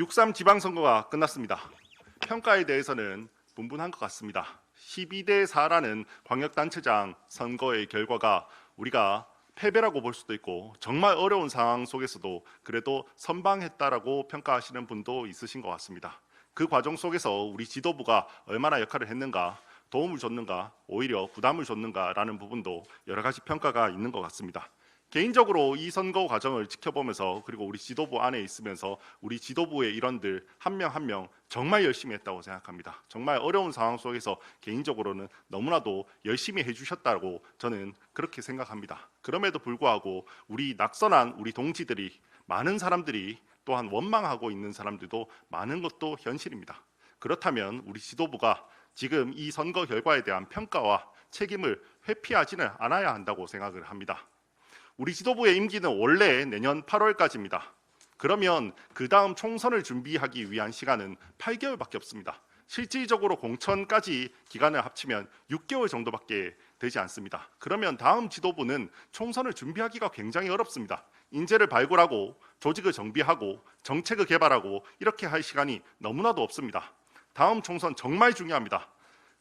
6.3 지방선거가 끝났습니다. 평가에 대해서는 분분한 것 같습니다. 12대 4라는 광역단체장 선거의 결과가 우리가 패배라고 볼 수도 있고 정말 어려운 상황 속에서도 그래도 선방했다라고 평가하시는 분도 있으신 것 같습니다. 그 과정 속에서 우리 지도부가 얼마나 역할을 했는가, 도움을 줬는가, 오히려 부담을 줬는가라는 부분도 여러 가지 평가가 있는 것 같습니다. 개인적으로 이 선거 과정을 지켜보면서 그리고 우리 지도부 안에 있으면서 우리 지도부의 일원들 한 명 한 명 정말 열심히 했다고 생각합니다. 정말 어려운 상황 속에서 개인적으로는 너무나도 열심히 해주셨다고 저는 그렇게 생각합니다. 그럼에도 불구하고 우리 낙선한 우리 동지들이 많은 사람들이 또한 원망하고 있는 사람들도 많은 것도 현실입니다. 그렇다면 우리 지도부가 지금 이 선거 결과에 대한 평가와 책임을 회피하지는 않아야 한다고 생각을 합니다. 우리 지도부의 임기는 원래 내년 8월까지입니다. 그러면 그 다음 총선을 준비하기 위한 시간은 8개월밖에 없습니다. 실질적으로 공천까지 기간을 합치면 6개월 정도밖에 되지 않습니다. 그러면 다음 지도부는 총선을 준비하기가 굉장히 어렵습니다. 인재를 발굴하고 조직을 정비하고 정책을 개발하고 이렇게 할 시간이 너무나도 없습니다. 다음 총선 정말 중요합니다.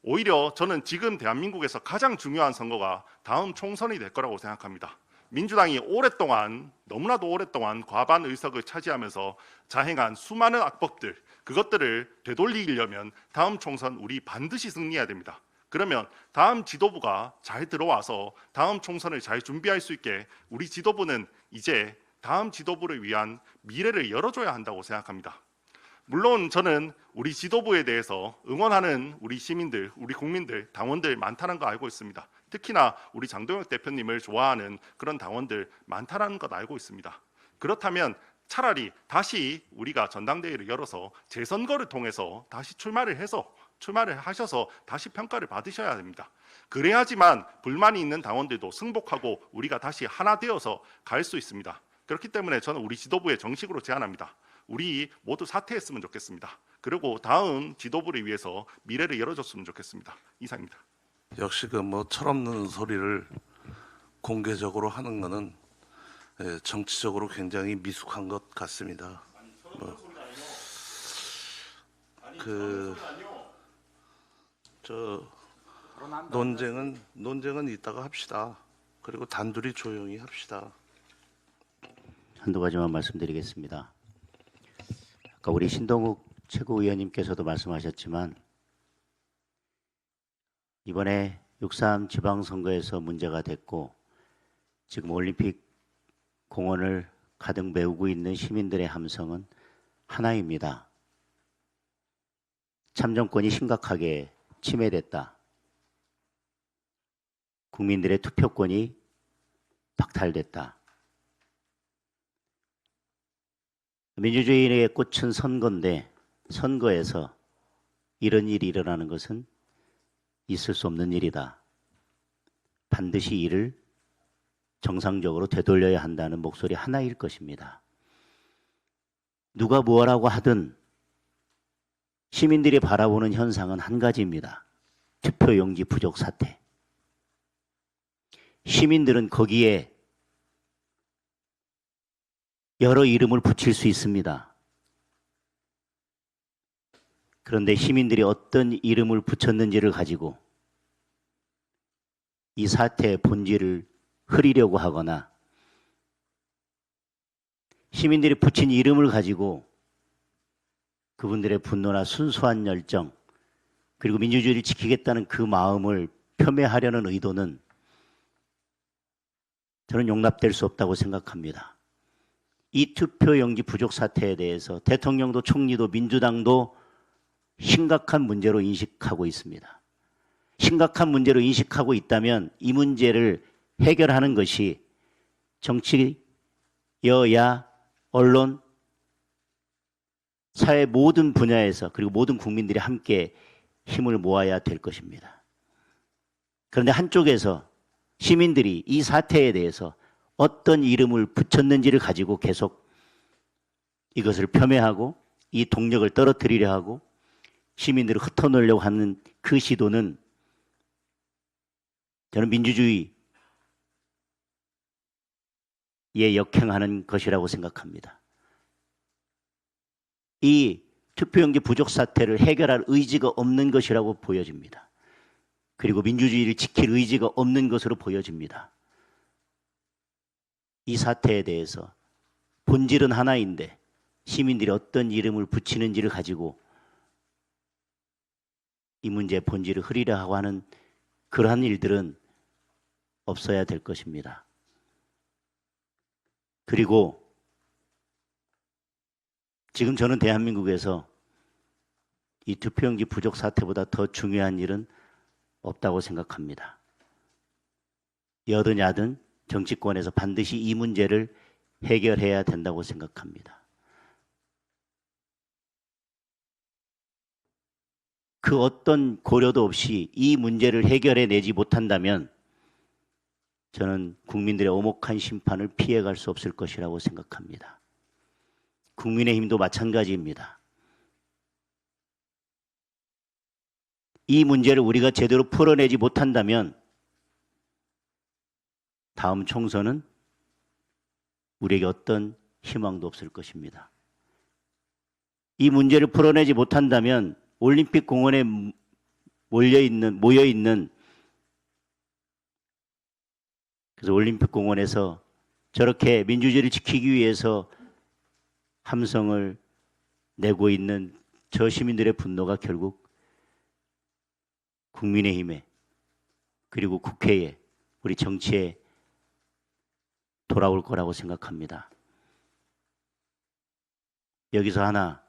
오히려 저는 지금 대한민국에서 가장 중요한 선거가 다음 총선이 될 거라고 생각합니다. 민주당이 오랫동안 너무나도 오랫동안 과반 의석을 차지하면서 자행한 수많은 악법들 그것들을 되돌리려면 다음 총선 우리 반드시 승리해야 됩니다. 그러면 다음 지도부가 잘 들어와서 다음 총선을 잘 준비할 수 있게 우리 지도부는 이제 다음 지도부를 위한 미래를 열어줘야 한다고 생각합니다. 물론 저는 우리 지도부에 대해서 응원하는 우리 시민들, 우리 국민들, 당원들 많다는 거 알고 있습니다. 특히나 우리 장동혁 대표님을 좋아하는 그런 당원들 많다는 것 알고 있습니다. 그렇다면 차라리 다시 우리가 전당대회를 열어서 재선거를 통해서 다시 출마를 하셔서 다시 평가를 받으셔야 됩니다. 그래야지만 불만이 있는 당원들도 승복하고 우리가 다시 하나 되어서 갈 수 있습니다. 그렇기 때문에 저는 우리 지도부에 정식으로 제안합니다. 우리 모두 사퇴했으면 좋겠습니다. 그리고 다음 지도부를 위해서 미래를 열어줬으면 좋겠습니다. 이상입니다. 역시 그 뭐 철없는 소리를 공개적으로 하는 것은 정치적으로 굉장히 미숙한 것 같습니다. 논쟁은 이따가 합시다. 그리고 단둘이 조용히 합시다. 한두 가지만 말씀드리겠습니다. 아까 우리 신동욱 최고위원님께서도 말씀하셨지만 이번에 6.3 지방선거에서 문제가 됐고 지금 올림픽 공원을 가득 메우고 있는 시민들의 함성은 하나입니다. 참정권이 심각하게 침해됐다. 국민들의 투표권이 박탈됐다. 민주주의의 꽃은 선거인데 선거에서 이런 일이 일어나는 것은 있을 수 없는 일이다. 반드시 이를 정상적으로 되돌려야 한다는 목소리 하나일 것입니다. 누가 뭐라고 하든 시민들이 바라보는 현상은 한 가지입니다. 투표용지 부족 사태. 시민들은 거기에 여러 이름을 붙일 수 있습니다. 그런데 시민들이 어떤 이름을 붙였는지를 가지고 이 사태의 본질을 흐리려고 하거나 시민들이 붙인 이름을 가지고 그분들의 분노나 순수한 열정 그리고 민주주의를 지키겠다는 그 마음을 폄훼하려는 의도는 저는 용납될 수 없다고 생각합니다. 이 투표용지 부족 사태에 대해서 대통령도 총리도 민주당도 심각한 문제로 인식하고 있습니다. 심각한 문제로 인식하고 있다면 이 문제를 해결하는 것이 정치, 여야, 언론, 사회 모든 분야에서 그리고 모든 국민들이 함께 힘을 모아야 될 것입니다. 그런데 한쪽에서 시민들이 이 사태에 대해서 어떤 이름을 붙였는지를 가지고 계속 이것을 폄훼하고 이 동력을 떨어뜨리려 하고 시민들을 흩어놓으려고 하는 그 시도는 저는 민주주의에 역행하는 것이라고 생각합니다. 이 투표용지 부족 사태를 해결할 의지가 없는 것이라고 보여집니다. 그리고 민주주의를 지킬 의지가 없는 것으로 보여집니다. 이 사태에 대해서 본질은 하나인데 시민들이 어떤 이름을 붙이는지를 가지고 이 문제의 본질을 흐리려 하고 하는 그러한 일들은 없어야 될 것입니다. 그리고 지금 저는 대한민국에서 이 투표용지 부족 사태보다 더 중요한 일은 없다고 생각합니다. 여든 야든 정치권에서 반드시 이 문제를 해결해야 된다고 생각합니다. 그 어떤 고려도 없이 이 문제를 해결해내지 못한다면 저는 국민들의 오목한 심판을 피해갈 수 없을 것이라고 생각합니다. 국민의힘도 마찬가지입니다. 이 문제를 우리가 제대로 풀어내지 못한다면 다음 총선은 우리에게 어떤 희망도 없을 것입니다. 이 문제를 풀어내지 못한다면 올림픽 공원에 모여있는 그래서 올림픽 공원에서 저렇게 민주주의를 지키기 위해서 함성을 내고 있는 저 시민들의 분노가 결국 국민의힘에 그리고 국회에 우리 정치에 돌아올 거라고 생각합니다. 여기서 하나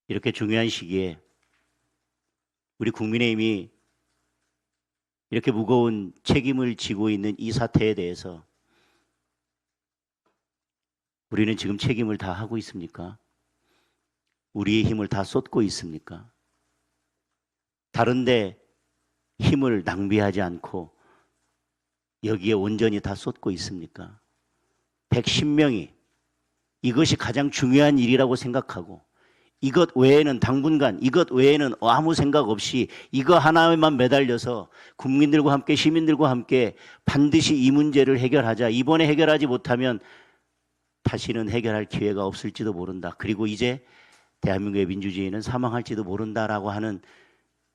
이렇게 중요한 시기에 우리 국민의힘이 이렇게 무거운 책임을 지고 있는 이 사태에 대해서 우리는 지금 책임을 다 하고 있습니까? 우리의 힘을 다 쏟고 있습니까? 다른데 힘을 낭비하지 않고 여기에 온전히 다 쏟고 있습니까? 110명이 이것이 가장 중요한 일이라고 생각하고 이것 외에는 당분간 이것 외에는 아무 생각 없이 이거 하나에만 매달려서 국민들과 함께 시민들과 함께 반드시 이 문제를 해결하자. 이번에 해결하지 못하면 다시는 해결할 기회가 없을지도 모른다. 그리고 이제 대한민국의 민주주의는 사망할지도 모른다라고 하는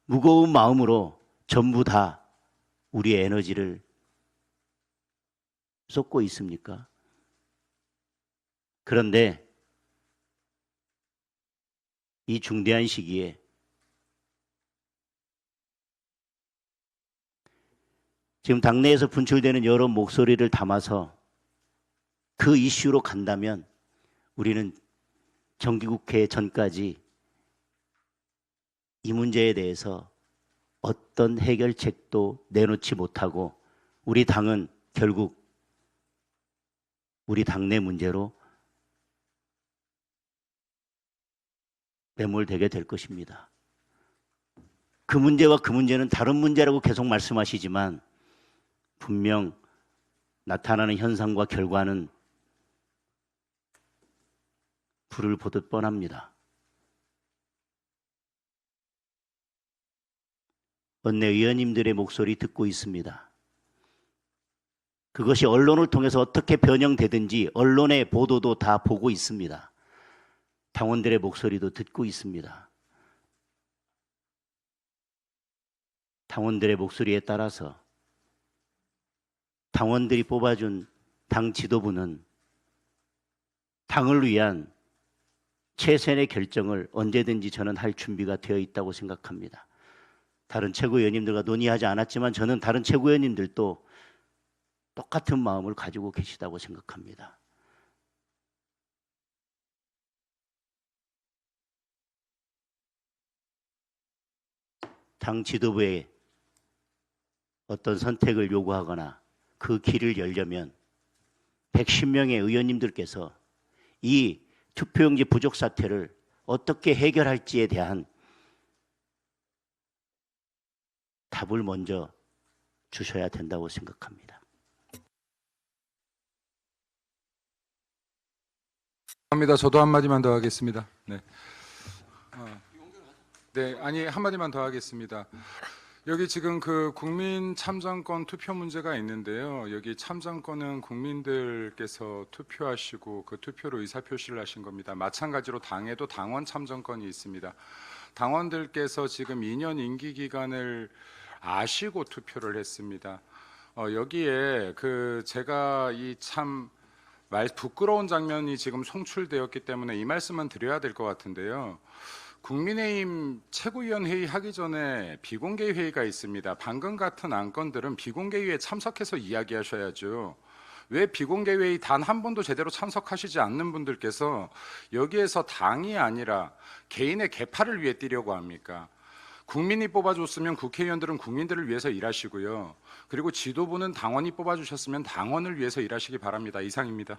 무거운 마음으로 전부 다 우리의 에너지를 쏟고 있습니까? 그런데 이 중대한 시기에 지금 당내에서 분출되는 여러 목소리를 담아서 그 이슈로 간다면 우리는 정기국회 전까지 이 문제에 대해서 어떤 해결책도 내놓지 못하고 우리 당은 결국 우리 당내 문제로 매몰되게 될 것입니다. 그 문제와 그 문제는 다른 문제라고 계속 말씀하시지만 분명 나타나는 현상과 결과는 불을 보듯 뻔합니다. 원내 의원님들의 목소리 듣고 있습니다. 그것이 언론을 통해서 어떻게 변형되든지 언론의 보도도 다 보고 있습니다. 당원들의 목소리도 듣고 있습니다. 당원들의 목소리에 따라서 당원들이 뽑아준 당 지도부는 당을 위한 최선의 결정을 언제든지 저는 할 준비가 되어 있다고 생각합니다. 다른 최고위원님들과 논의하지 않았지만 저는 다른 최고위원님들도 똑같은 마음을 가지고 계시다고 생각합니다. 당 지도부에 어떤 선택을 요구하거나 그 길을 열려면 110명의 의원님들께서 이 투표용지 부족 사태를 어떻게 해결할지에 대한 답을 먼저 주셔야 된다고 생각합니다. 합니다. 저도 한마디만 더 하겠습니다. 네. 네, 아니 한마디만 더 하겠습니다. 여기 지금 그 국민 참정권 투표 문제가 있는데요. 여기 참정권은 국민들께서 투표하시고 그 투표로 의사표시를 하신 겁니다. 마찬가지로 당에도 당원 참정권이 있습니다. 당원들께서 지금 2년 임기 기간을 아시고 투표를 했습니다. 여기에 그 제가 이 참 부끄러운 장면이 지금 송출되었기 때문에 이 말씀은 드려야 될 것 같은데요. 국민의힘 최고위원 회의 하기 전에 비공개 회의가 있습니다. 방금 같은 안건들은 비공개 회의에 참석해서 이야기하셔야죠. 왜 비공개 회의 단 한 번도 제대로 참석하시지 않는 분들께서 여기에서 당이 아니라 개인의 계파를 위해 뛰려고 합니까? 국민이 뽑아줬으면 국회의원들은 국민들을 위해서 일하시고요. 그리고 지도부는 당원이 뽑아주셨으면 당원을 위해서 일하시기 바랍니다. 이상입니다.